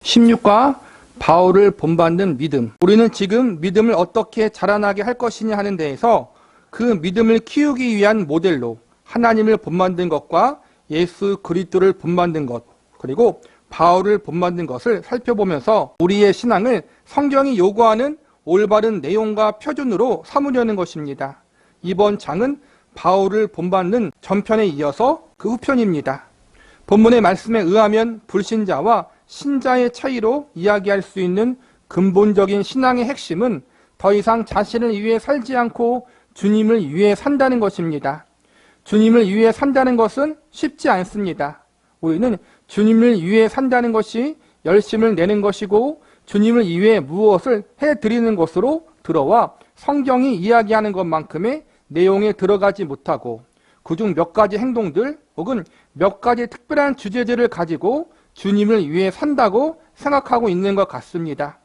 16과 바울을 본받는 믿음. 우리는 지금 믿음을 어떻게 자라나게 할 것이냐 하는 데에서 그 믿음을 키우기 위한 모델로 하나님을 본받는 것과 예수 그리스도를 본받는 것, 그리고 바울을 본받는 것을 살펴보면서 우리의 신앙을 성경이 요구하는 올바른 내용과 표준으로 삼으려는 것입니다. 이번 장은 바울을 본받는 전편에 이어서 그 후편입니다. 본문의 말씀에 의하면 불신자와 신자의 차이로 이야기할 수 있는 근본적인 신앙의 핵심은 더 이상 자신을 위해 살지 않고 주님을 위해 산다는 것입니다. 주님을 위해 산다는 것은 쉽지 않습니다. 우리는 주님을 위해 산다는 것이 열심을 내는 것이고 주님을 위해 무엇을 해드리는 것으로 들어와 성경이 이야기하는 것만큼의 내용에 들어가지 못하고 그중 몇 가지 행동들 혹은 몇 가지 특별한 주제들을 가지고 주님을 위해 산다고 생각하고 있는 것 같습니다.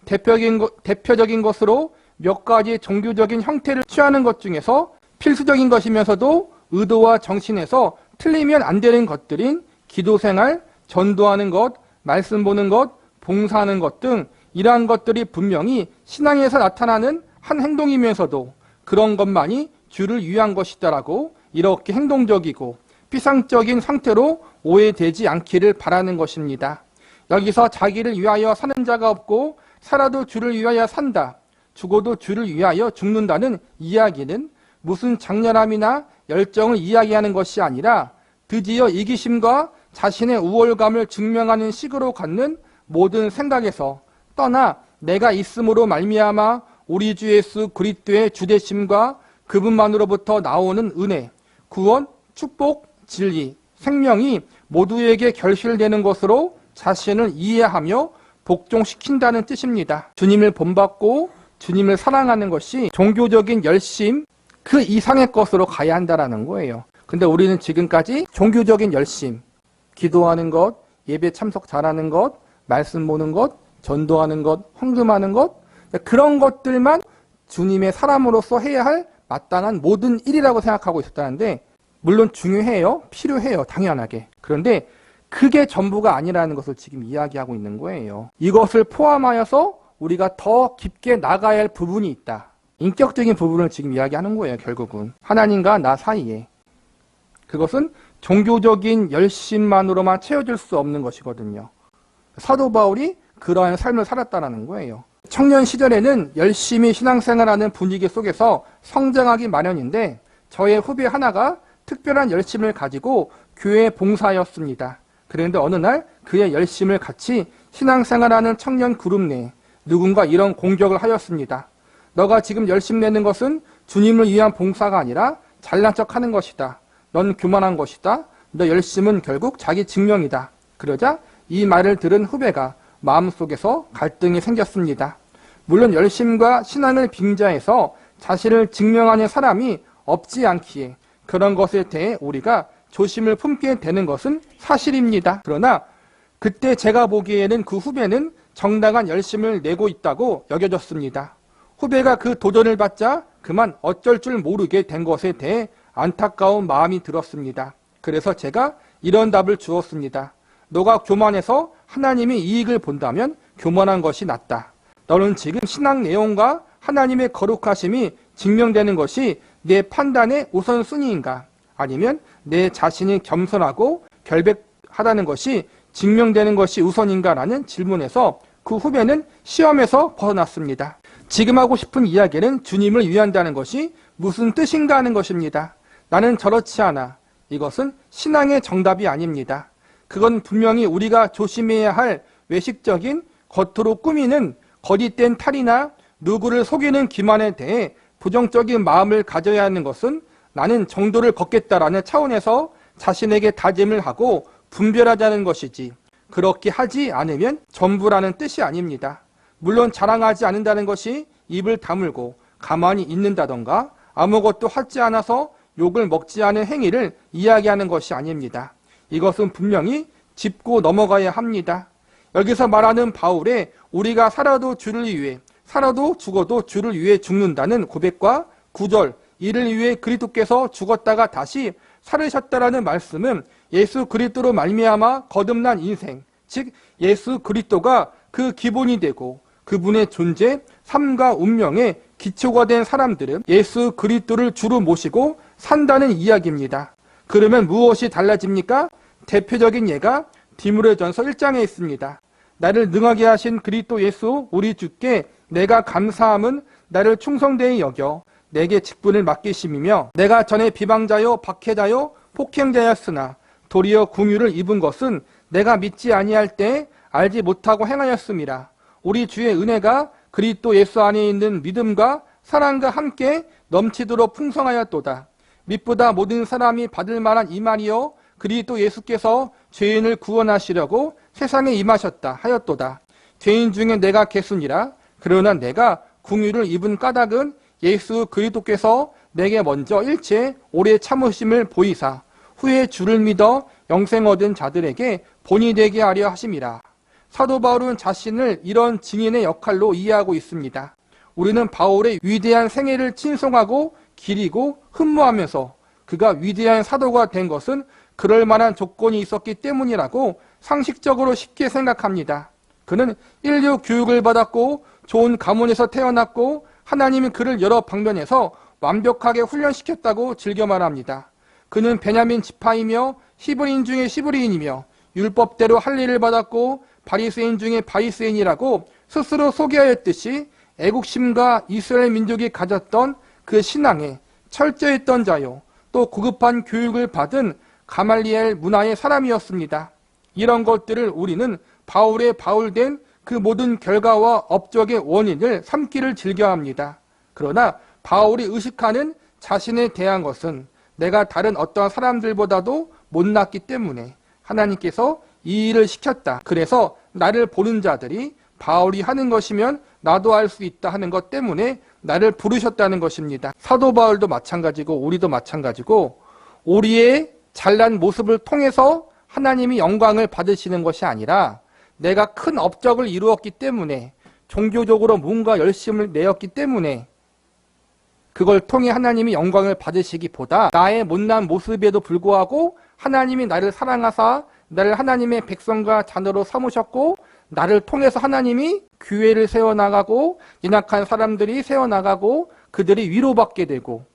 대표적인 것으로 몇 가지 종교적인 형태를 취하는 것 중에서 필수적인 것이면서도 의도와 정신에서 틀리면 안 되는 것들인 기도생활, 전도하는 것, 말씀 보는 것, 봉사하는 것 등 이러한 것들이 분명히 신앙에서 나타나는 한 행동이면서도 그런 것만이 주를 위한 것이다라고 이렇게 행동적이고 피상적인 상태로 오해되지 않기를 바라는 것입니다. 여기서 자기를 위하여 사는 자가 없고 살아도 주를 위하여 산다, 죽어도 주를 위하여 죽는다는 이야기는 무슨 장렬함이나 열정을 이야기하는 것이 아니라 드디어 이기심과 자신의 우월감을 증명하는 식으로 갖는 모든 생각에서 떠나 내가 있음으로 말미암아 우리 주 예수 그리스도의 주되심과 그분만으로부터 나오는 은혜, 구원, 축복, 진리, 생명이 모두에게 결실되는 것으로 자신을 이해하며 복종시킨다는 뜻입니다. 주님을 본받고 주님을 사랑하는 것이 종교적인 열심 그 이상의 것으로 가야 한다는 거예요. 근데 우리는 지금까지 종교적인 열심, 기도하는 것, 예배 참석 잘하는 것, 말씀 보는 것, 전도하는 것, 헌금하는 것, 그런 것들만 주님의 사람으로서 해야 할 마땅한 모든 일이라고 생각하고 있었다는데, 물론 중요해요. 필요해요. 당연하게. 그런데 그게 전부가 아니라는 것을 지금 이야기하고 있는 거예요. 이것을 포함하여서 우리가 더 깊게 나가야 할 부분이 있다. 인격적인 부분을 지금 이야기하는 거예요. 결국은 하나님과 나 사이에. 그것은 종교적인 열심만으로만 채워질 수 없는 것이거든요. 사도 바울이 그러한 삶을 살았다는 거예요. 청년 시절에는 열심히 신앙생활하는 분위기 속에서 성장하기 마련인데 저의 후배 하나가 특별한 열심을 가지고 교회 봉사하였습니다. 그런데 어느 날 그의 열심을 같이 신앙생활하는 청년 그룹 내에 누군가 이런 공격을 하였습니다. 너가 지금 열심 내는 것은 주님을 위한 봉사가 아니라 잘난 척하는 것이다. 넌 교만한 것이다. 너 열심은 결국 자기 증명이다. 그러자 이 말을 들은 후배가 마음속에서 갈등이 생겼습니다. 물론 열심과 신앙을 빙자해서 자신을 증명하는 사람이 없지 않기에 그런 것에 대해 우리가 조심을 품게 되는 것은 사실입니다. 그러나 그때 제가 보기에는 그 후배는 정당한 열심을 내고 있다고 여겨졌습니다. 후배가 그 도전을 받자 그만 어쩔 줄 모르게 된 것에 대해 안타까운 마음이 들었습니다. 그래서 제가 이런 답을 주었습니다. 너가 교만해서 하나님의 이익을 본다면 교만한 것이 낫다. 너는 지금 신앙 내용과 하나님의 거룩하심이 증명되는 것이 내 판단의 우선순위인가? 아니면 내 자신이 겸손하고 결백하다는 것이 증명되는 것이 우선인가라는 질문에서 그 후배는 시험에서 벗어났습니다. 지금 하고 싶은 이야기는 주님을 위한다는 것이 무슨 뜻인가 하는 것입니다. 나는 저렇지 않아. 이것은 신앙의 정답이 아닙니다. 그건 분명히 우리가 조심해야 할 외식적인 겉으로 꾸미는 거짓된 탈이나 누구를 속이는 기만에 대해 부정적인 마음을 가져야 하는 것은 나는 정도를 걷겠다라는 차원에서 자신에게 다짐을 하고 분별하자는 것이지 그렇게 하지 않으면 전부라는 뜻이 아닙니다. 물론 자랑하지 않는다는 것이 입을 다물고 가만히 있는다던가 아무것도 하지 않아서 욕을 먹지 않은 행위를 이야기하는 것이 아닙니다. 이것은 분명히 짚고 넘어가야 합니다. 여기서 말하는 바울의 우리가 살아도 주를 위해 살아도 죽어도 주를 위해 죽는다는 고백과 구절, 이를 위해 그리스도께서 죽었다가 다시 살으셨다라는 말씀은 예수 그리스도로 말미암아 거듭난 인생, 즉 예수 그리스도가 그 기본이 되고 그분의 존재, 삶과 운명의 기초가 된 사람들은 예수 그리스도를 주로 모시고 산다는 이야기입니다. 그러면 무엇이 달라집니까? 대표적인 예가 디모데전서 1장에 있습니다. 나를 능하게 하신 그리스도 예수 우리 주께 내가 감사함은 나를 충성되이 여겨 내게 직분을 맡기심이며 내가 전에 비방자요 박해자요 폭행자였으나 도리어 궁유를 입은 것은 내가 믿지 아니할 때 알지 못하고 행하였음이라. 우리 주의 은혜가 그리스도 예수 안에 있는 믿음과 사랑과 함께 넘치도록 풍성하였도다. 믿보다 모든 사람이 받을 만한 이 말이요 그리스도 예수께서 죄인을 구원하시려고 세상에 임하셨다 하였도다. 죄인 중에 내가 개순이라. 그러나 내가 궁유를 입은 까닭은 예수 그리스도께서 내게 먼저 일체 오래 참으심을 보이사 후에 주를 믿어 영생 얻은 자들에게 본이 되게 하려 하심이라. 사도 바울은 자신을 이런 증인의 역할로 이해하고 있습니다. 우리는 바울의 위대한 생애를 칭송하고 기리고 흠모하면서 그가 위대한 사도가 된 것은 그럴 만한 조건이 있었기 때문이라고 상식적으로 쉽게 생각합니다. 그는 인류 교육을 받았고 좋은 가문에서 태어났고 하나님이 그를 여러 방면에서 완벽하게 훈련시켰다고 즐겨 말합니다. 그는 베냐민 지파이며 히브리인 중에 히브리인이며 율법대로 할 일을 받았고 바리새인 중에 바리새인이라고 스스로 소개하였듯이 애국심과 이스라엘 민족이 가졌던 그 신앙에 철저했던 자요 또 고급한 교육을 받은 가말리엘 문화의 사람이었습니다. 이런 것들을 우리는 바울의 바울된 그 모든 결과와 업적의 원인을 삼기를 즐겨합니다. 그러나 바울이 의식하는 자신에 대한 것은 내가 다른 어떠한 사람들보다도 못났기 때문에 하나님께서 이 일을 시켰다. 그래서 나를 보는 자들이 바울이 하는 것이면 나도 할 수 있다 하는 것 때문에 나를 부르셨다는 것입니다. 사도 바울도 마찬가지고 우리도 마찬가지고 우리의 잘난 모습을 통해서 하나님이 영광을 받으시는 것이 아니라 내가 큰 업적을 이루었기 때문에 종교적으로 뭔가 열심을 내었기 때문에 그걸 통해 하나님이 영광을 받으시기보다 나의 못난 모습에도 불구하고 하나님이 나를 사랑하사 나를 하나님의 백성과 자녀로 삼으셨고 나를 통해서 하나님이 교회를 세워나가고 연약한 사람들이 세워나가고 그들이 위로받게 되고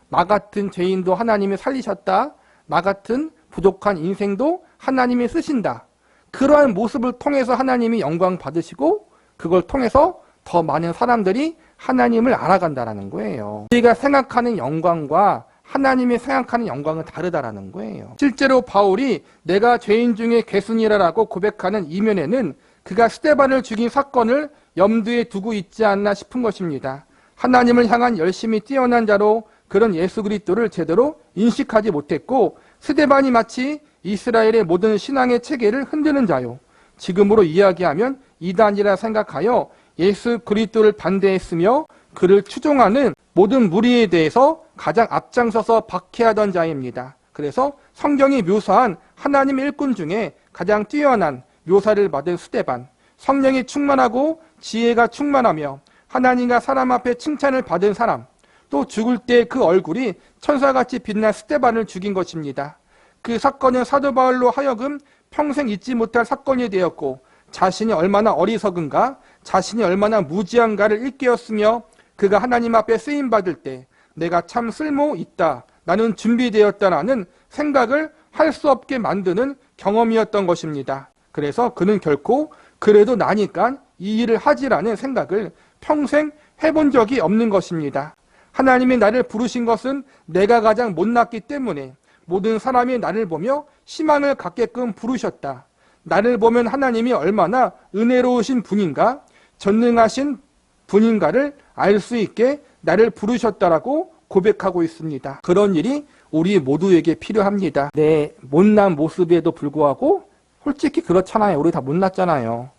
나 같은 죄인도 하나님이 살리셨다. 나 같은 부족한 인생도 하나님이 쓰신다. 그러한 모습을 통해서 하나님이 영광 받으시고 그걸 통해서 더 많은 사람들이 하나님을 알아간다라는 거예요. 우리가 생각하는 영광과 하나님이 생각하는 영광은 다르다라는 거예요. 실제로 바울이 내가 죄인 중에 괴순이라고 고백하는 이면에는 그가 스데반을 죽인 사건을 염두에 두고 있지 않나 싶은 것입니다. 하나님을 향한 열심히 뛰어난 자로 그런 예수 그리스도를 제대로 인식하지 못했고 스데반이 마치 이스라엘의 모든 신앙의 체계를 흔드는 자요. 지금으로 이야기하면 이단이라 생각하여 예수 그리스도를 반대했으며 그를 추종하는 모든 무리에 대해서 가장 앞장서서 박해하던 자입니다. 그래서 성경이 묘사한 하나님 일꾼 중에 가장 뛰어난 묘사를 받은 스데반, 성령이 충만하고 지혜가 충만하며 하나님과 사람 앞에 칭찬을 받은 사람, 또 죽을 때 그 얼굴이 천사같이 빛난 스데반을 죽인 것입니다. 그 사건은 사도 바울로 하여금 평생 잊지 못할 사건이 되었고 자신이 얼마나 어리석은가, 자신이 얼마나 무지한가를 일깨웠으며 그가 하나님 앞에 쓰임받을 때 내가 참 쓸모 있다, 나는 준비되었다라는 생각을 할 수 없게 만드는 경험이었던 것입니다. 그래서 그는 결코 그래도 나니까 이 일을 하지라는 생각을 평생 해본 적이 없는 것입니다. 하나님이 나를 부르신 것은 내가 가장 못났기 때문에 모든 사람이 나를 보며 희망을 갖게끔 부르셨다. 나를 보면 하나님이 얼마나 은혜로우신 분인가, 전능하신 분인가를 알 수 있게 나를 부르셨다라고 고백하고 있습니다. 그런 일이 우리 모두에게 필요합니다. 내 못난 모습에도 불구하고 솔직히 그렇잖아요. 우리 다 못났잖아요.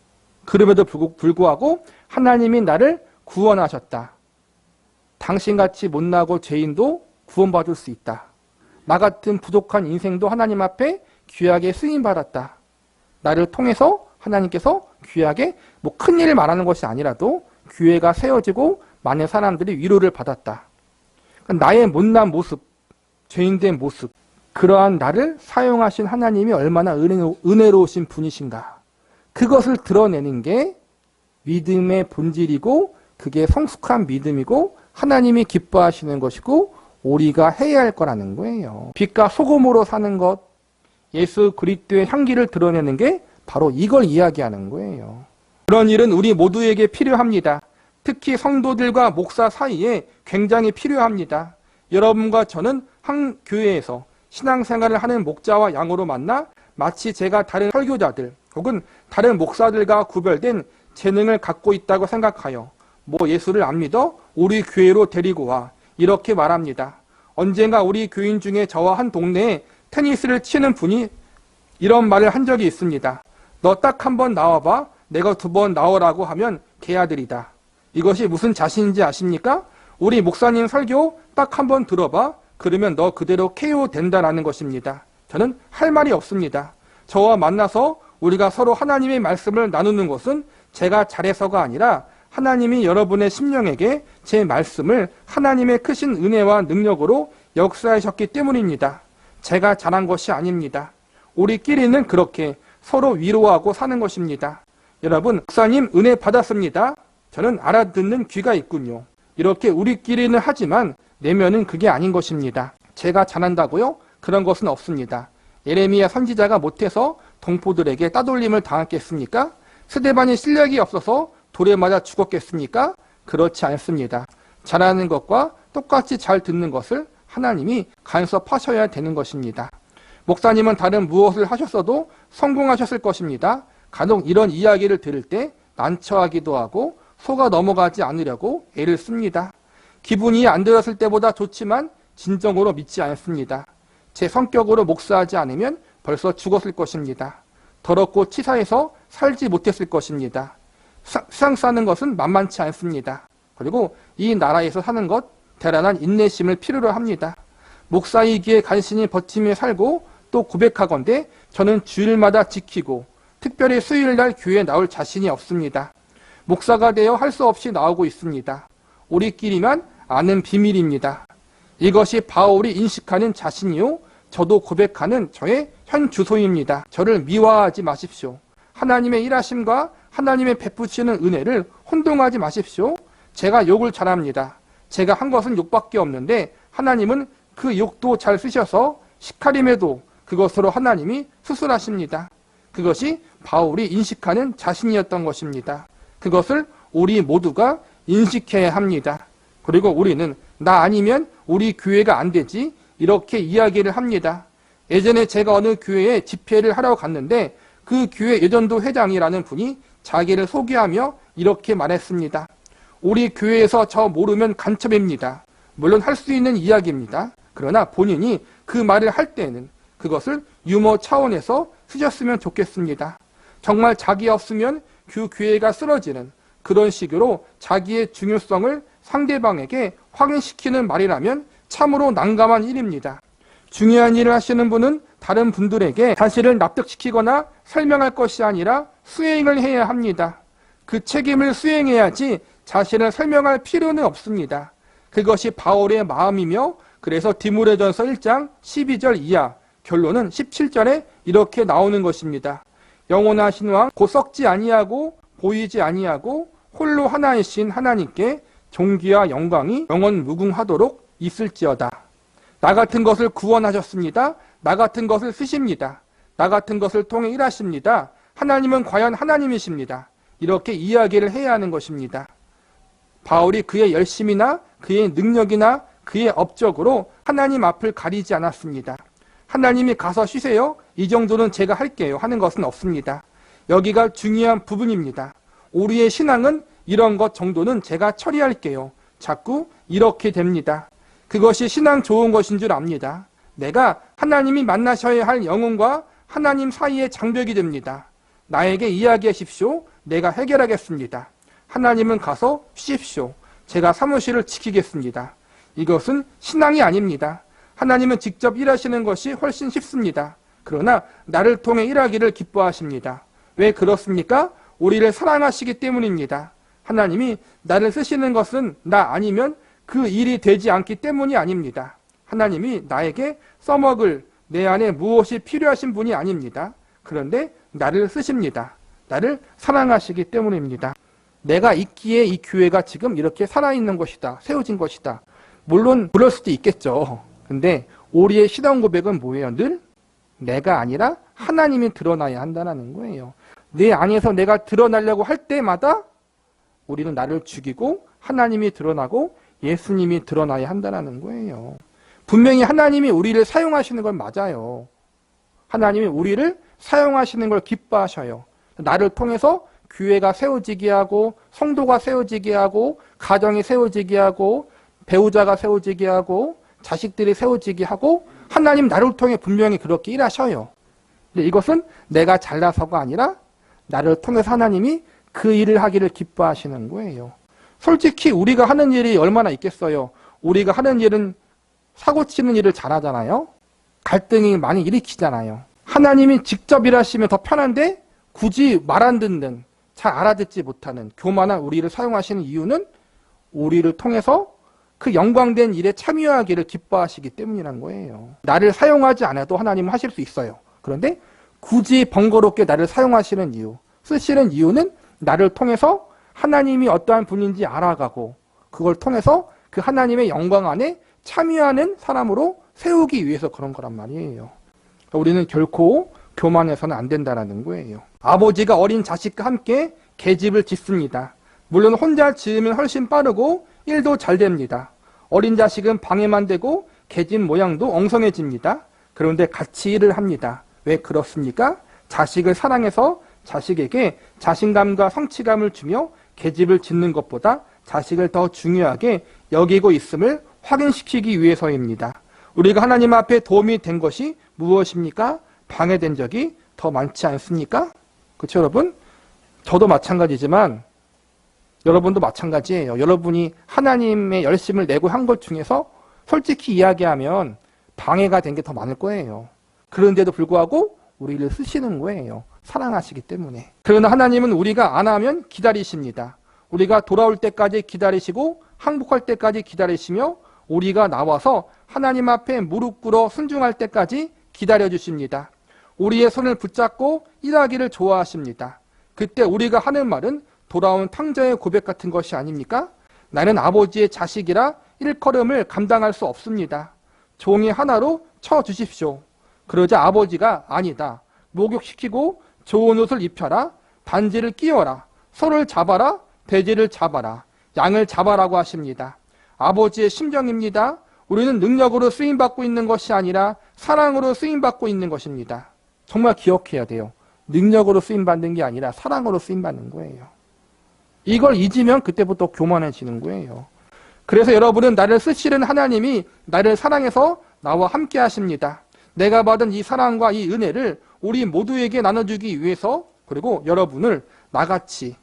그럼에도 불구하고 하나님이 나를 구원하셨다. 당신같이 못나고 죄인도 구원받을 수 있다. 나 같은 부족한 인생도 하나님 앞에 귀하게 쓰임받았다. 나를 통해서 하나님께서 귀하게 뭐 큰 일을 말하는 것이 아니라도 교회가 세워지고 많은 사람들이 위로를 받았다. 나의 못난 모습, 죄인된 모습, 그러한 나를 사용하신 하나님이 얼마나 은혜로우신 분이신가. 그것을 드러내는 게 믿음의 본질이고 그게 성숙한 믿음이고 하나님이 기뻐하시는 것이고 우리가 해야 할 거라는 거예요. 빛과 소금으로 사는 것, 예수 그리스도의 향기를 드러내는 게 바로 이걸 이야기하는 거예요. 그런 일은 우리 모두에게 필요합니다. 특히 성도들과 목사 사이에 굉장히 필요합니다. 여러분과 저는 한 교회에서 신앙생활을 하는 목자와 양으로 만나 마치 제가 다른 설교자들 혹은 다른 목사들과 구별된 재능을 갖고 있다고 생각하여 뭐 예수를 안 믿어? 우리 교회로 데리고 와. 이렇게 말합니다. 언젠가 우리 교인 중에 저와 한 동네에 테니스를 치는 분이 이런 말을 한 적이 있습니다. 너 딱 한 번 나와봐. 내가 2번 나오라고 하면 걔아들이다. 이것이 무슨 자신인지 아십니까? 우리 목사님 설교 딱 한 번 들어봐. 그러면 너 그대로 KO 된다라는 것입니다. 저는 할 말이 없습니다. 저와 만나서 우리가 서로 하나님의 말씀을 나누는 것은 제가 잘해서가 아니라 하나님이 여러분의 심령에게 제 말씀을 하나님의 크신 은혜와 능력으로 역사하셨기 때문입니다. 제가 잘한 것이 아닙니다. 우리끼리는 그렇게 서로 위로하고 사는 것입니다. 여러분, 목사님 은혜 받았습니다. 저는 알아듣는 귀가 있군요. 이렇게 우리끼리는 하지만 내면은 그게 아닌 것입니다. 제가 잘한다고요? 그런 것은 없습니다. 예레미야 선지자가 못해서 동포들에게 따돌림을 당했겠습니까? 스데반이 실력이 없어서 돌에 맞아 죽었겠습니까? 그렇지 않습니다. 잘하는 것과 똑같이 잘 듣는 것을 하나님이 간섭하셔야 되는 것입니다. 목사님은 다른 무엇을 하셨어도 성공하셨을 것입니다. 간혹 이런 이야기를 들을 때 난처하기도 하고 속아 넘어가지 않으려고 애를 씁니다. 기분이 안 들었을 때보다 좋지만 진정으로 믿지 않습니다. 제 성격으로 목사하지 않으면 벌써 죽었을 것입니다. 더럽고 치사해서 살지 못했을 것입니다. 세상 사는 것은 만만치 않습니다. 그리고 이 나라에서 사는 것 대단한 인내심을 필요로 합니다. 목사이기에 간신히 버티며 살고 또 고백하건대 저는 주일마다 지키고 특별히 수요일날 교회에 나올 자신이 없습니다. 목사가 되어 할 수 없이 나오고 있습니다. 우리끼리만 아는 비밀입니다. 이것이 바울이 인식하는 자신이요 저도 고백하는 저의 현 주소입니다. 저를 미워하지 마십시오. 하나님의 일하심과 하나님의 베푸시는 은혜를 혼동하지 마십시오. 제가 욕을 잘합니다. 제가 한 것은 욕밖에 없는데 하나님은 그 욕도 잘 쓰셔서 시카림에도 그것으로 하나님이 수술하십니다. 그것이 바울이 인식하는 자신이었던 것입니다. 그것을 우리 모두가 인식해야 합니다. 그리고 우리는 나 아니면 우리 교회가 안 되지 이렇게 이야기를 합니다. 예전에 제가 어느 교회에 집회를 하러 갔는데 그 교회 예전도 회장이라는 분이 자기를 소개하며 이렇게 말했습니다. 우리 교회에서 저 모르면 간첩입니다. 물론 할 수 있는 이야기입니다. 그러나 본인이 그 말을 할 때는 그것을 유머 차원에서 쓰셨으면 좋겠습니다. 정말 자기 없으면 그 교회가 쓰러지는 그런 식으로 자기의 중요성을 상대방에게 확인시키는 말이라면 참으로 난감한 일입니다. 중요한 일을 하시는 분은 다른 분들에게 사실을 납득시키거나 설명할 것이 아니라 수행을 해야 합니다. 그 책임을 수행해야지 자신을 설명할 필요는 없습니다. 그것이 바울의 마음이며 그래서 디모데전서 1장 12절 이하 결론은 17절에 이렇게 나오는 것입니다. 영원하신 왕 곧 썩지 아니하고 보이지 아니하고 홀로 하나이신 하나님께 존귀와 영광이 영원 무궁하도록 있을지어다. 나 같은 것을 구원하셨습니다. 나 같은 것을 쓰십니다. 나 같은 것을 통해 일하십니다. 하나님은 과연 하나님이십니다. 이렇게 이야기를 해야 하는 것입니다. 바울이 그의 열심이나 그의 능력이나 그의 업적으로 하나님 앞을 가리지 않았습니다. 하나님이 가서 쉬세요. 이 정도는 제가 할게요. 하는 것은 없습니다. 여기가 중요한 부분입니다. 우리의 신앙은 이런 것 정도는 제가 처리할게요. 자꾸 이렇게 됩니다. 그것이 신앙 좋은 것인 줄 압니다. 내가 하나님이 만나셔야 할 영혼과 하나님 사이의 장벽이 됩니다. 나에게 이야기하십시오. 내가 해결하겠습니다. 하나님은 가서 쉬십시오. 제가 사무실을 지키겠습니다. 이것은 신앙이 아닙니다. 하나님은 직접 일하시는 것이 훨씬 쉽습니다. 그러나 나를 통해 일하기를 기뻐하십니다. 왜 그렇습니까? 우리를 사랑하시기 때문입니다. 하나님이 나를 쓰시는 것은 나 아니면 그 일이 되지 않기 때문이 아닙니다. 하나님이 나에게 써먹을 내 안에 무엇이 필요하신 분이 아닙니다. 그런데 나를 쓰십니다. 나를 사랑하시기 때문입니다. 내가 있기에 이 교회가 지금 이렇게 살아있는 것이다. 세워진 것이다. 물론 그럴 수도 있겠죠. 근데 우리의 신앙 고백은 뭐예요? 늘 내가 아니라 하나님이 드러나야 한다는 거예요. 내 안에서 내가 드러나려고 할 때마다 우리는 나를 죽이고 하나님이 드러나고 예수님이 드러나야 한다는 거예요. 분명히 하나님이 우리를 사용하시는 건 맞아요. 하나님이 우리를 사용하시는 걸 기뻐하셔요. 나를 통해서 교회가 세워지게 하고 성도가 세워지게 하고 가정이 세워지게 하고 배우자가 세워지게 하고 자식들이 세워지게 하고 하나님 나를 통해 분명히 그렇게 일하셔요. 근데 이것은 내가 잘나서가 아니라 나를 통해서 하나님이 그 일을 하기를 기뻐하시는 거예요. 솔직히 우리가 하는 일이 얼마나 있겠어요. 우리가 하는 일은 사고치는 일을 잘하잖아요. 갈등이 많이 일으키잖아요. 하나님이 직접 일하시면 더 편한데 굳이 말 안 듣는, 잘 알아듣지 못하는 교만한 우리를 사용하시는 이유는 우리를 통해서 그 영광된 일에 참여하기를 기뻐하시기 때문이란 거예요. 나를 사용하지 않아도 하나님은 하실 수 있어요. 그런데 굳이 번거롭게 나를 사용하시는 이유, 쓰시는 이유는 나를 통해서 하나님이 어떠한 분인지 알아가고 그걸 통해서 그 하나님의 영광 안에 참여하는 사람으로 세우기 위해서 그런 거란 말이에요. 우리는 결코 교만해서는 안 된다는 거예요. 아버지가 어린 자식과 함께 계집을 짓습니다. 물론 혼자 지으면 훨씬 빠르고 일도 잘 됩니다. 어린 자식은 방해만 되고 계집 모양도 엉성해집니다. 그런데 같이 일을 합니다. 왜 그렇습니까? 자식을 사랑해서 자식에게 자신감과 성취감을 주며 계집을 짓는 것보다 자식을 더 중요하게 여기고 있음을 확인시키기 위해서입니다. 우리가 하나님 앞에 도움이 된 것이 무엇입니까? 방해된 적이 더 많지 않습니까? 그렇죠, 여러분? 저도 마찬가지지만 여러분도 마찬가지예요. 여러분이 하나님의 열심을 내고 한 것 중에서 솔직히 이야기하면 방해가 된 게 더 많을 거예요. 그런데도 불구하고 우리를 쓰시는 거예요. 사랑하시기 때문에. 그러나 하나님은 우리가 안 하면 기다리십니다. 우리가 돌아올 때까지 기다리시고 항복할 때까지 기다리시며 우리가 나와서 하나님 앞에 무릎 꿇어 순종할 때까지 기다려주십니다. 우리의 손을 붙잡고 일하기를 좋아하십니다. 그때 우리가 하는 말은 돌아온 탕자의 고백 같은 것이 아닙니까? 나는 아버지의 자식이라 일컬음을 감당할 수 없습니다. 종이 하나로 쳐주십시오. 그러자 아버지가 아니다. 목욕시키고 좋은 옷을 입혀라. 반지를 끼워라. 소를 잡아라. 돼지를 잡아라. 양을 잡아라고 하십니다. 아버지의 심정입니다. 우리는 능력으로 쓰임받고 있는 것이 아니라 사랑으로 쓰임받고 있는 것입니다. 정말 기억해야 돼요. 능력으로 쓰임받는 게 아니라 사랑으로 쓰임받는 거예요. 이걸 잊으면 그때부터 교만해지는 거예요. 그래서 여러분은 나를 쓰시는 하나님이 나를 사랑해서 나와 함께 하십니다. 내가 받은 이 사랑과 이 은혜를 우리 모두에게 나눠주기 위해서 그리고 여러분을 나같이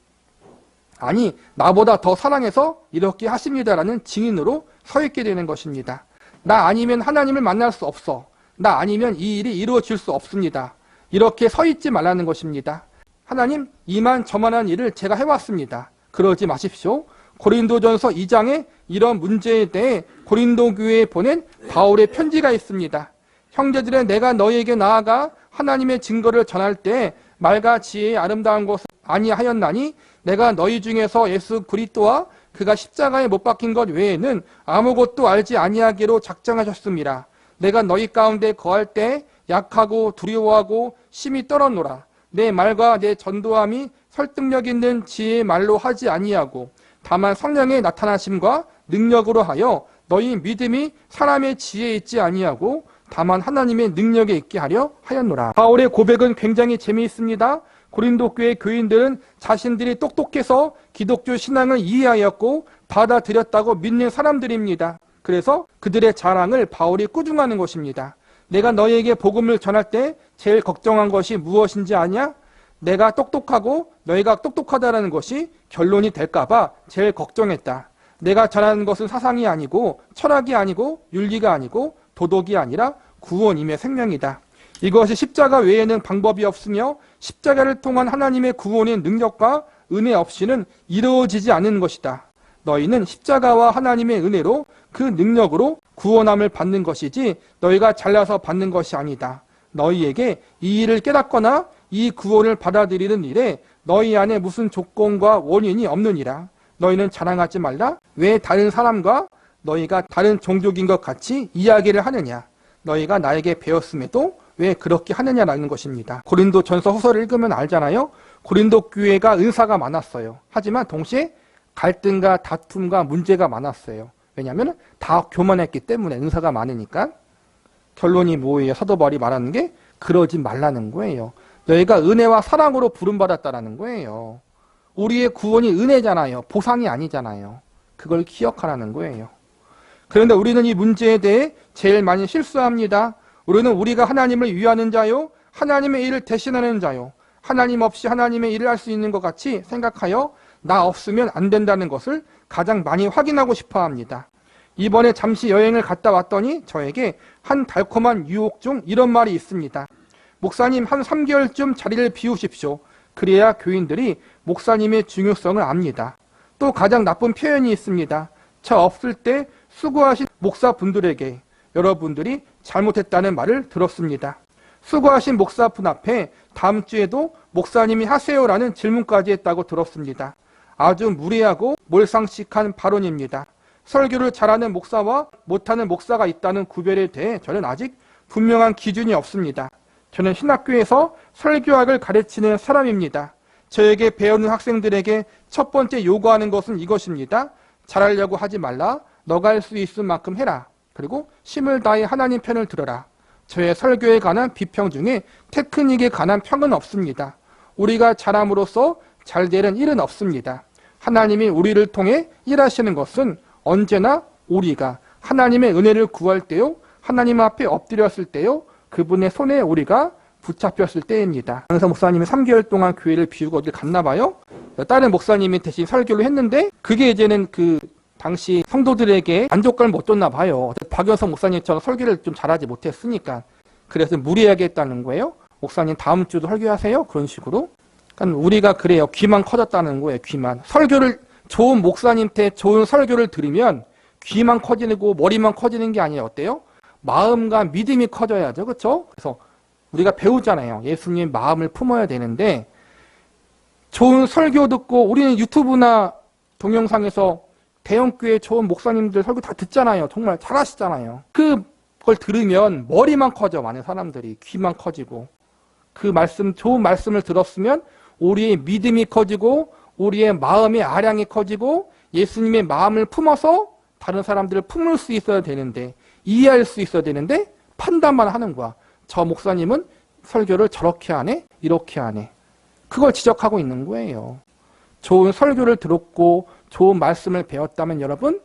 아니 나보다 더 사랑해서 이렇게 하십니다라는 증인으로 서 있게 되는 것입니다. 나 아니면 하나님을 만날 수 없어. 나 아니면 이 일이 이루어질 수 없습니다. 이렇게 서 있지 말라는 것입니다. 하나님 이만저만한 일을 제가 해왔습니다. 그러지 마십시오. 고린도전서 2장에 이런 문제에 대해 고린도 교회에 보낸 바울의 편지가 있습니다. 형제들의 내가 너희에게 나아가 하나님의 증거를 전할 때 말과 지혜의 아름다운 것을 아니하였나니 내가 너희 중에서 예수 그리스도와 그가 십자가에 못 박힌 것 외에는 아무것도 알지 아니하기로 작정하셨습니다. 내가 너희 가운데 거할 때 약하고 두려워하고 심히 떨었노라. 내 말과 내 전도함이 설득력 있는 지혜의 말로 하지 아니하고 다만 성령의 나타나심과 능력으로 하여 너희 믿음이 사람의 지혜에 있지 아니하고 다만 하나님의 능력에 있게 하려 하였노라. 바울의 고백은 굉장히 재미있습니다. 고린도 교회 교인들은 자신들이 똑똑해서 기독교 신앙을 이해하였고 받아들였다고 믿는 사람들입니다. 그래서 그들의 자랑을 바울이 꾸중하는 것입니다. 내가 너희에게 복음을 전할 때 제일 걱정한 것이 무엇인지 아냐? 내가 똑똑하고 너희가 똑똑하다라는 것이 결론이 될까봐 제일 걱정했다. 내가 전하는 것은 사상이 아니고 철학이 아니고 윤리가 아니고 도덕이 아니라 구원임의 생명이다. 이것이 십자가 외에는 방법이 없으며 십자가를 통한 하나님의 구원의 능력과 은혜 없이는 이루어지지 않는 것이다. 너희는 십자가와 하나님의 은혜로 그 능력으로 구원함을 받는 것이지 너희가 잘나서 받는 것이 아니다. 너희에게 이 일을 깨닫거나 이 구원을 받아들이는 일에 너희 안에 무슨 조건과 원인이 없느니라. 너희는 자랑하지 말라. 왜 다른 사람과 너희가 다른 종족인 것 같이 이야기를 하느냐. 너희가 나에게 배웠음에도 왜 그렇게 하느냐라는 것입니다. 고린도 전서 후서를 읽으면 알잖아요. 고린도 교회가 은사가 많았어요. 하지만 동시에 갈등과 다툼과 문제가 많았어요. 왜냐하면 다 교만했기 때문에 은사가 많으니까. 결론이 뭐예요? 사도 바울이 말하는 게 그러지 말라는 거예요. 너희가 은혜와 사랑으로 부름받았다라는 거예요. 우리의 구원이 은혜잖아요. 보상이 아니잖아요. 그걸 기억하라는 거예요. 그런데 우리는 이 문제에 대해 제일 많이 실수합니다. 우리는 우리가 하나님을 위하는 자요, 하나님의 일을 대신하는 자요, 하나님 없이 하나님의 일을 할 수 있는 것 같이 생각하여 나 없으면 안 된다는 것을 가장 많이 확인하고 싶어 합니다. 이번에 잠시 여행을 갔다 왔더니 저에게 한 달콤한 유혹 중 이런 말이 있습니다. 목사님, 한 3개월쯤 자리를 비우십시오. 그래야 교인들이 목사님의 중요성을 압니다. 또 가장 나쁜 표현이 있습니다. 저 없을 때 수고하신 목사분들에게 여러분들이 잘못했다는 말을 들었습니다. 수고하신 목사분 앞에 다음 주에도 목사님이 하세요라는 질문까지 했다고 들었습니다. 아주 무례하고 몰상식한 발언입니다. 설교를 잘하는 목사와 못하는 목사가 있다는 구별에 대해 저는 아직 분명한 기준이 없습니다. 저는 신학교에서 설교학을 가르치는 사람입니다. 저에게 배우는 학생들에게 첫 번째 요구하는 것은 이것입니다. 잘하려고 하지 말라. 너가 할 수 있을 만큼 해라. 그리고 힘을 다해 하나님 편을 들어라. 저의 설교에 관한 비평 중에 테크닉에 관한 평은 없습니다. 우리가 잘함으로써 잘 되는 일은 없습니다. 하나님이 우리를 통해 일하시는 것은 언제나 우리가 하나님의 은혜를 구할 때요, 하나님 앞에 엎드렸을 때요, 그분의 손에 우리가 붙잡혔을 때입니다. 강사 목사님이 3개월 동안 교회를 비우고 어딜 갔나 봐요. 다른 목사님이 대신 설교를 했는데 그게 이제는 그 당시 성도들에게 만족감을 못 줬나 봐요. 박연석 목사님처럼 설교를 좀 잘하지 못했으니까. 그래서 무리하게 했다는 거예요. 목사님 다음 주도 설교하세요? 그런 식으로. 그러니까 우리가 그래요. 귀만 커졌다는 거예요. 귀만. 설교를 좋은 목사님한테 좋은 설교를 들으면 귀만 커지고 머리만 커지는 게 아니에요. 어때요? 마음과 믿음이 커져야죠. 그렇죠? 그래서 우리가 배우잖아요. 예수님 마음을 품어야 되는데 좋은 설교 듣고 우리는 유튜브나 동영상에서 대형교회 좋은 목사님들 설교 다 듣잖아요. 정말 잘하시잖아요. 그걸 들으면 머리만 커져. 많은 사람들이 귀만 커지고 그 말씀, 좋은 말씀을 들었으면 우리의 믿음이 커지고 우리의 마음의 아량이 커지고 예수님의 마음을 품어서 다른 사람들을 품을 수 있어야 되는데 이해할 수 있어야 되는데 판단만 하는 거야. 저 목사님은 설교를 저렇게 하네? 이렇게 하네. 그걸 지적하고 있는 거예요. 좋은 설교를 들었고 좋은 말씀을 배웠다면 여러분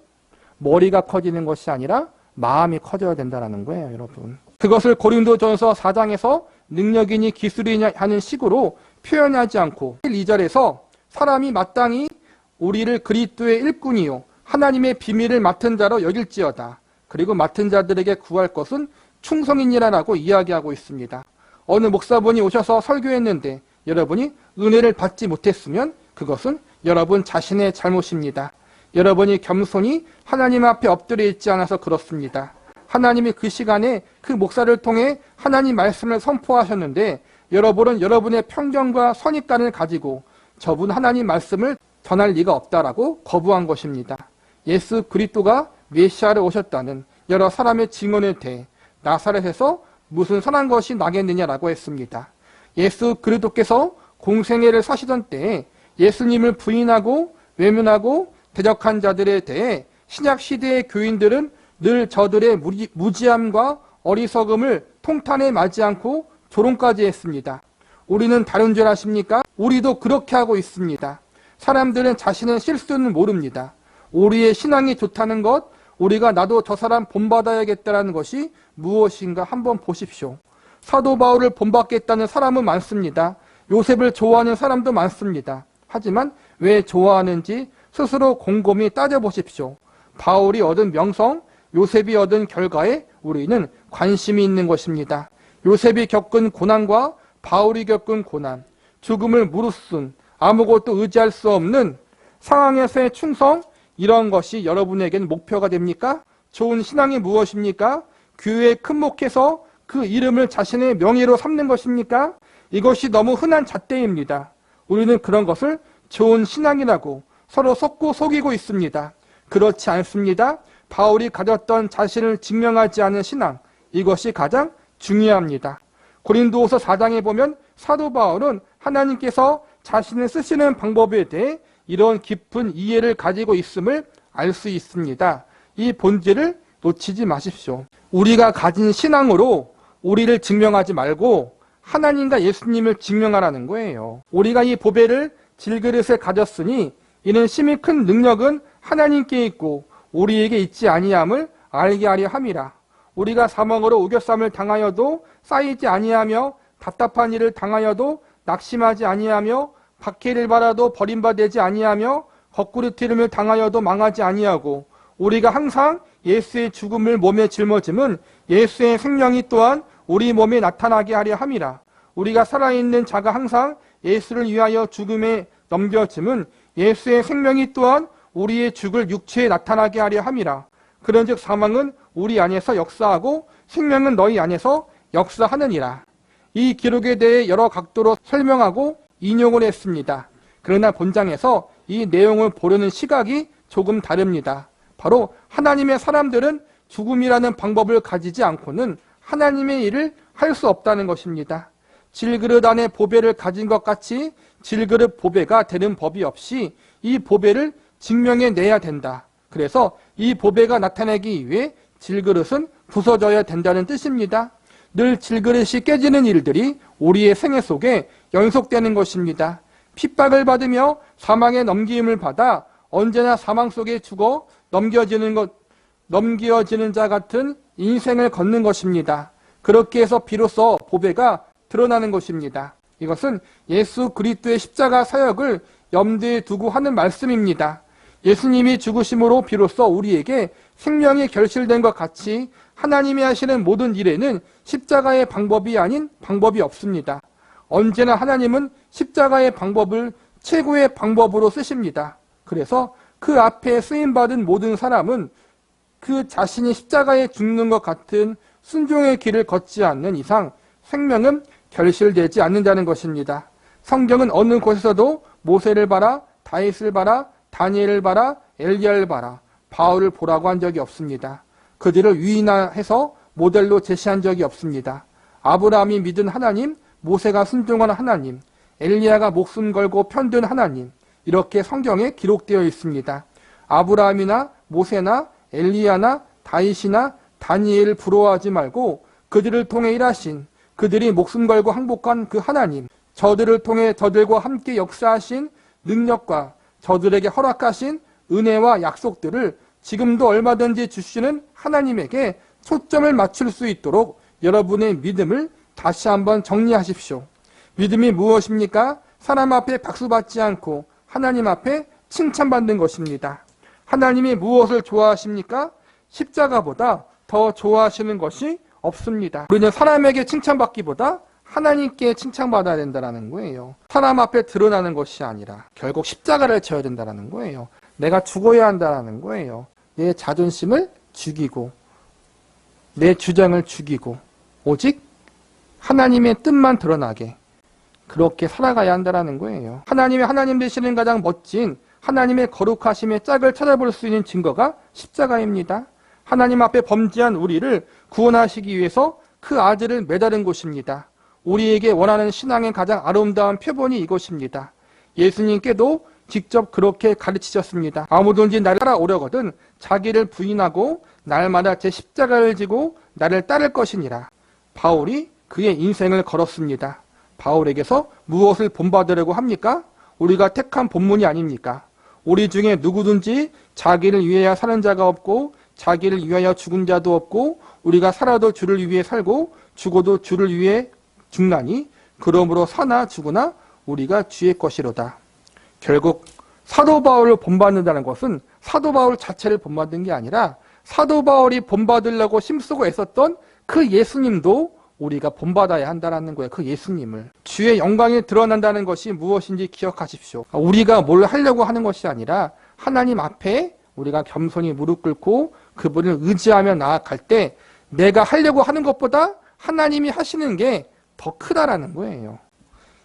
머리가 커지는 것이 아니라 마음이 커져야 된다는 거예요. 여러분. 그것을 고린도전서 4장에서 능력이니 기술이냐 하는 식으로 표현하지 않고 2절에서 사람이 마땅히 우리를 그리스도의 일꾼이요 하나님의 비밀을 맡은 자로 여길지어다. 그리고 맡은 자들에게 구할 것은 충성이니라라고 이야기하고 있습니다. 어느 목사분이 오셔서 설교했는데 여러분이 은혜를 받지 못했으면 그것은 여러분 자신의 잘못입니다. 여러분이 겸손히 하나님 앞에 엎드려 있지 않아서 그렇습니다. 하나님이 그 시간에 그 목사를 통해 하나님 말씀을 선포하셨는데 여러분은 여러분의 편견과 선입관을 가지고 저분 하나님 말씀을 전할 리가 없다라고 거부한 것입니다. 예수 그리스도가 메시아로 오셨다는 여러 사람의 증언에 대해 나사렛에서 무슨 선한 것이 나겠느냐라고 했습니다. 예수 그리스도께서 공생애를 사시던 때에 예수님을 부인하고 외면하고 대적한 자들에 대해 신약 시대의 교인들은 늘 저들의 무지함과 어리석음을 통탄에 맞지 않고 조롱까지 했습니다. 우리는 다른 줄 아십니까? 우리도 그렇게 하고 있습니다. 사람들은 자신의 실수는 모릅니다. 우리의 신앙이 좋다는 것, 우리가 나도 저 사람 본받아야겠다는 것이 무엇인가 한번 보십시오. 사도 바울을 본받겠다는 사람은 많습니다. 요셉을 좋아하는 사람도 많습니다. 하지만 왜 좋아하는지 스스로 곰곰이 따져보십시오. 바울이 얻은 명성, 요셉이 얻은 결과에 우리는 관심이 있는 것입니다. 요셉이 겪은 고난과 바울이 겪은 고난, 죽음을 무릅쓴 아무것도 의지할 수 없는 상황에서의 충성, 이런 것이 여러분에게는 목표가 됩니까? 좋은 신앙이 무엇입니까? 교회에 큰 목해서 그 이름을 자신의 명예로 삼는 것입니까? 이것이 너무 흔한 잣대입니다. 우리는 그런 것을 좋은 신앙이라고 서로 속이고 있습니다. 그렇지 않습니다. 바울이 가졌던 자신을 증명하지 않은 신앙, 이것이 가장 중요합니다. 고린도후서 4장에 보면 사도 바울은 하나님께서 자신을 쓰시는 방법에 대해 이런 깊은 이해를 가지고 있음을 알 수 있습니다. 이 본질을 놓치지 마십시오. 우리가 가진 신앙으로 우리를 증명하지 말고 하나님과 예수님을 증명하라는 거예요. 우리가 이 보배를 질그릇에 가졌으니 이는 심히 큰 능력은 하나님께 있고 우리에게 있지 아니함을 알게 하려 함이라. 우리가 사망으로 우겨쌈을 당하여도 쌓이지 아니하며 답답한 일을 당하여도 낙심하지 아니하며 박해를 받아도 버림받지 아니하며 거꾸로뜨림을 당하여도 망하지 아니하고 우리가 항상 예수의 죽음을 몸에 짊어짐은 예수의 생명이 또한 우리 몸에 나타나게 하려 함이라. 우리가 살아있는 자가 항상 예수를 위하여 죽음에 넘겨짐은 예수의 생명이 또한 우리의 죽을 육체에 나타나게 하려 함이라. 그런즉 사망은 우리 안에서 역사하고 생명은 너희 안에서 역사하느니라. 이 기록에 대해 여러 각도로 설명하고 인용을 했습니다. 그러나 본장에서 이 내용을 보려는 시각이 조금 다릅니다. 바로 하나님의 사람들은 죽음이라는 방법을 가지지 않고는 하나님의 일을 할 수 없다는 것입니다. 질그릇 안에 보배를 가진 것 같이 질그릇 보배가 되는 법이 없이 이 보배를 증명해내야 된다. 그래서 이 보배가 나타나기 위해 질그릇은 부서져야 된다는 뜻입니다. 늘 질그릇이 깨지는 일들이 우리의 생애 속에 연속되는 것입니다. 핍박을 받으며 사망의 넘김을 받아 언제나 사망 속에 죽어 넘겨지는 자 같은 인생을 걷는 것입니다. 그렇게 해서 비로소 보배가 드러나는 것입니다. 이것은 예수 그리스도의 십자가 사역을 염두에 두고 하는 말씀입니다. 예수님이 죽으심으로 비로소 우리에게 생명이 결실된 것 같이 하나님이 하시는 모든 일에는 십자가의 방법이 아닌 방법이 없습니다. 언제나 하나님은 십자가의 방법을 최고의 방법으로 쓰십니다. 그래서 그 앞에 쓰임받은 모든 사람은 그 자신이 십자가에 죽는 것 같은 순종의 길을 걷지 않는 이상 생명은 결실되지 않는다는 것입니다. 성경은 어느 곳에서도 모세를 봐라, 다윗을 봐라, 다니엘을 봐라, 엘리야를 봐라, 바울을 보라고 한 적이 없습니다. 그들을 위인화해서 모델로 제시한 적이 없습니다. 아브라함이 믿은 하나님, 모세가 순종한 하나님, 엘리야가 목숨 걸고 편든 하나님, 이렇게 성경에 기록되어 있습니다. 아브라함이나 모세나 엘리야나 다윗이나 다니엘을 부러워하지 말고 그들을 통해 일하신, 그들이 목숨 걸고 항복한 그 하나님, 저들을 통해 저들과 함께 역사하신 능력과 저들에게 허락하신 은혜와 약속들을 지금도 얼마든지 주시는 하나님에게 초점을 맞출 수 있도록 여러분의 믿음을 다시 한번 정리하십시오. 믿음이 무엇입니까? 사람 앞에 박수받지 않고 하나님 앞에 칭찬받는 것입니다. 하나님이 무엇을 좋아하십니까? 십자가보다 더 좋아하시는 것이 없습니다. 우리는 사람에게 칭찬받기보다 하나님께 칭찬받아야 된다는 거예요. 사람 앞에 드러나는 것이 아니라 결국 십자가를 져야 된다는 거예요. 내가 죽어야 한다는 거예요. 내 자존심을 죽이고 내 주장을 죽이고 오직 하나님의 뜻만 드러나게 그렇게 살아가야 한다는 거예요. 하나님 되시는 가장 멋진 하나님의 거룩하심의 짝을 찾아볼 수 있는 증거가 십자가입니다. 하나님 앞에 범죄한 우리를 구원하시기 위해서 그 아들을 매달은 곳입니다. 우리에게 원하는 신앙의 가장 아름다운 표본이 이것입니다. 예수님께도 직접 그렇게 가르치셨습니다. 아무든지 나를 따라오려거든 자기를 부인하고 날마다 제 십자가를 지고 나를 따를 것이니라. 바울이 그의 인생을 걸었습니다. 바울에게서 무엇을 본받으려고 합니까? 우리가 택한 본문이 아닙니까? 우리 중에 누구든지 자기를 위하여 사는 자가 없고 자기를 위하여 죽은 자도 없고 우리가 살아도 주를 위해 살고 죽어도 주를 위해 죽나니 그러므로 사나 죽으나 우리가 주의 것이로다. 결국 사도 바울을 본받는다는 것은 사도 바울 자체를 본받는 게 아니라 사도 바울이 본받으려고 힘쓰고 애썼던 그 예수님도 우리가 본받아야 한다는 거예요. 그 예수님을. 주의 영광이 드러난다는 것이 무엇인지 기억하십시오. 우리가 뭘 하려고 하는 것이 아니라 하나님 앞에 우리가 겸손히 무릎 꿇고 그분을 의지하며 나아갈 때 내가 하려고 하는 것보다 하나님이 하시는 게 더 크다라는 거예요.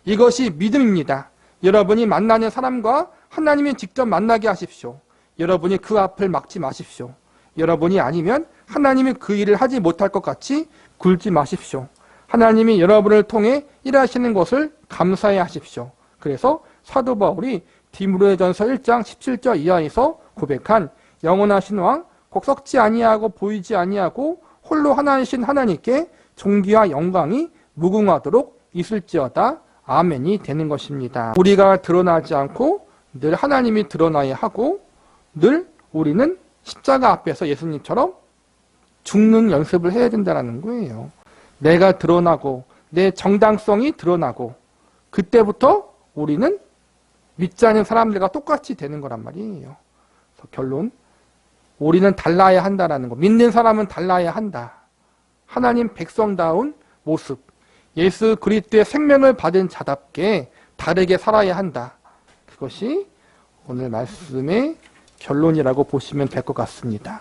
이것이 믿음입니다. 여러분이 만나는 사람과 하나님이 직접 만나게 하십시오. 여러분이 그 앞을 막지 마십시오. 여러분이 아니면 하나님이 그 일을 하지 못할 것 같이 굴지 마십시오. 하나님이 여러분을 통해 일하시는 것을 감사해 하십시오. 그래서 사도 바울이 디모데전서 1장 17절 이하에서 고백한 영원하신 왕 곧 썩지 아니하고 보이지 아니하고 홀로 하나이신 하나님께 존귀와 영광이 무궁하도록 있을지어다. 아멘이 되는 것입니다. 우리가 드러나지 않고 늘 하나님이 드러나야 하고 늘 우리는 십자가 앞에서 예수님처럼 죽는 연습을 해야 된다는 거예요. 내가 드러나고 내 정당성이 드러나고 그때부터 우리는 믿지 않는 사람들과 똑같이 되는 거란 말이에요. 그래서 결론, 우리는 달라야 한다라는 거. 믿는 사람은 달라야 한다. 하나님 백성다운 모습, 예수 그리스도의 생명을 받은 자답게 다르게 살아야 한다. 그것이 오늘 말씀의 결론이라고 보시면 될 것 같습니다.